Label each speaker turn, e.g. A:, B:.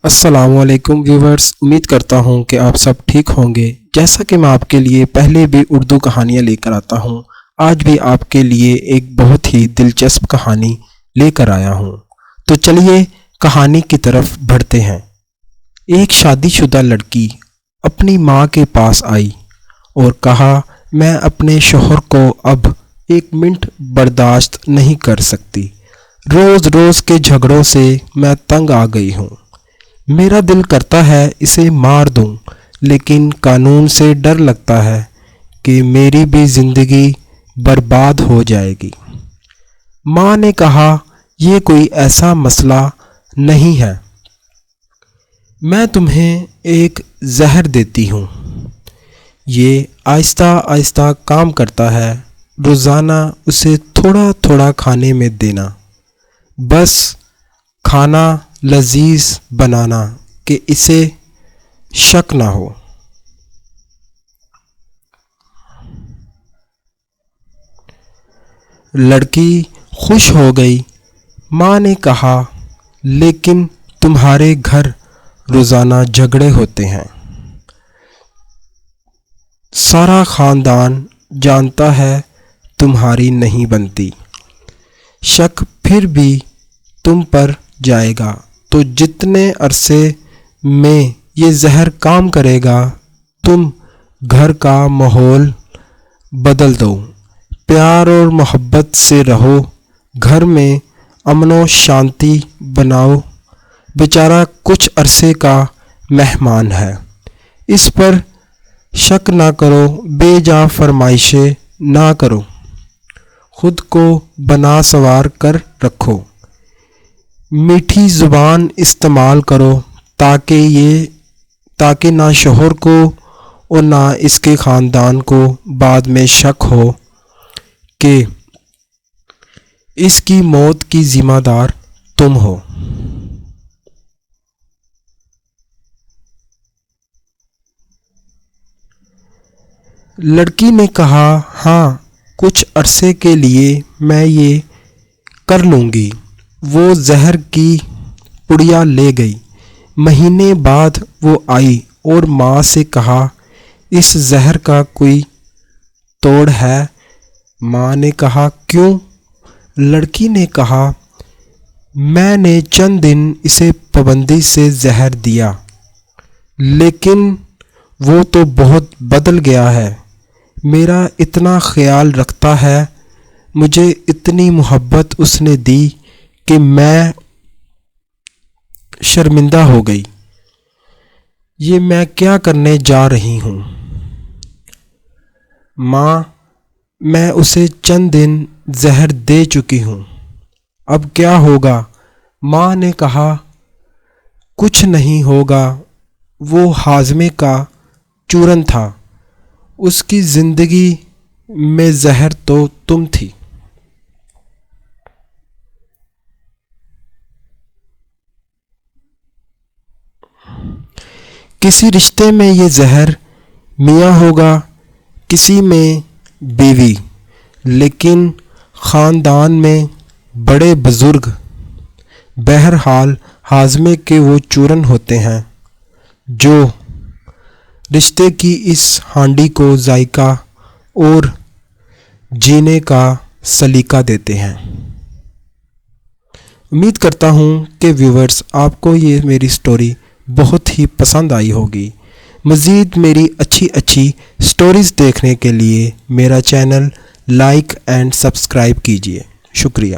A: السلام علیکم ویورز، امید کرتا ہوں کہ آپ سب ٹھیک ہوں گے۔ جیسا کہ میں آپ کے لیے پہلے بھی اردو کہانیاں لے کر آتا ہوں، آج بھی آپ کے لیے ایک بہت ہی دلچسپ کہانی لے کر آیا ہوں۔ تو چلیے کہانی کی طرف بڑھتے ہیں۔ ایک شادی شدہ لڑکی اپنی ماں کے پاس آئی اور کہا، میں اپنے شوہر کو اب 1 منٹ برداشت نہیں کر سکتی۔ روز روز کے جھگڑوں سے میں تنگ آ گئی ہوں۔ میرا دل کرتا ہے اسے مار دوں، لیکن قانون سے ڈر لگتا ہے کہ میری بھی زندگی برباد ہو جائے گی۔ ماں نے کہا، یہ کوئی ایسا مسئلہ نہیں ہے، میں تمہیں ایک زہر دیتی ہوں۔ یہ آہستہ آہستہ کام کرتا ہے، روزانہ اسے تھوڑا تھوڑا کھانے میں دینا، بس کھانا لذیذ بنانا کہ اسے شک نہ ہو۔ لڑکی خوش ہو گئی۔ ماں نے کہا، لیکن تمہارے گھر روزانہ جھگڑے ہوتے ہیں، سارا خاندان جانتا ہے تمہاری نہیں بنتی، شک پھر بھی تم پر جائے گا، تو جتنے عرصے میں یہ زہر کام کرے گا تم گھر کا ماحول بدل دو، پیار اور محبت سے رہو، گھر میں امن و شانتی بناؤ۔ بیچارہ کچھ عرصے کا مہمان ہے، اس پر شک نہ کرو، بے جا فرمائشیں نہ کرو، خود کو بنا سنوار کر رکھو، میٹھی زبان استعمال کرو تاکہ نہ شوہر کو اور نہ اس کے خاندان کو بعد میں شک ہو کہ اس کی موت کی ذمہ دار تم ہو۔ لڑکی نے کہا، ہاں کچھ عرصے کے لیے میں یہ کر لوں گی۔ وہ زہر کی پڑیا لے گئی۔ مہینے بعد وہ آئی اور ماں سے کہا، اس زہر کا کوئی توڑ ہے؟ ماں نے کہا، کیوں؟ لڑکی نے کہا، میں نے چند دن اسے پابندی سے زہر دیا، لیکن وہ تو بہت بدل گیا ہے، میرا اتنا خیال رکھتا ہے، مجھے اتنی محبت اس نے دی کہ میں شرمندہ ہو گئی۔ یہ میں کیا کرنے جا رہی ہوں؟ ماں، میں اسے چند دن زہر دے چکی ہوں، اب کیا ہوگا؟ ماں نے کہا، کچھ نہیں ہوگا، وہ ہاضمے کا چورن تھا، اس کی زندگی میں زہر تو تم تھی۔ کسی رشتے میں یہ زہر میاں ہوگا، کسی میں بیوی، لیکن خاندان میں بڑے بزرگ، بہرحال ہاضمے کے وہ چورن ہوتے ہیں جو رشتے کی اس ہانڈی کو ذائقہ اور جینے کا سلیقہ دیتے ہیں۔ امید کرتا ہوں کہ ویورز آپ کو یہ میری سٹوری بہت ہی پسند آئی ہوگی۔ مزید میری اچھی سٹوریز دیکھنے کے لیے میرا چینل لائک اینڈ سبسکرائب کیجیے۔ شکریہ۔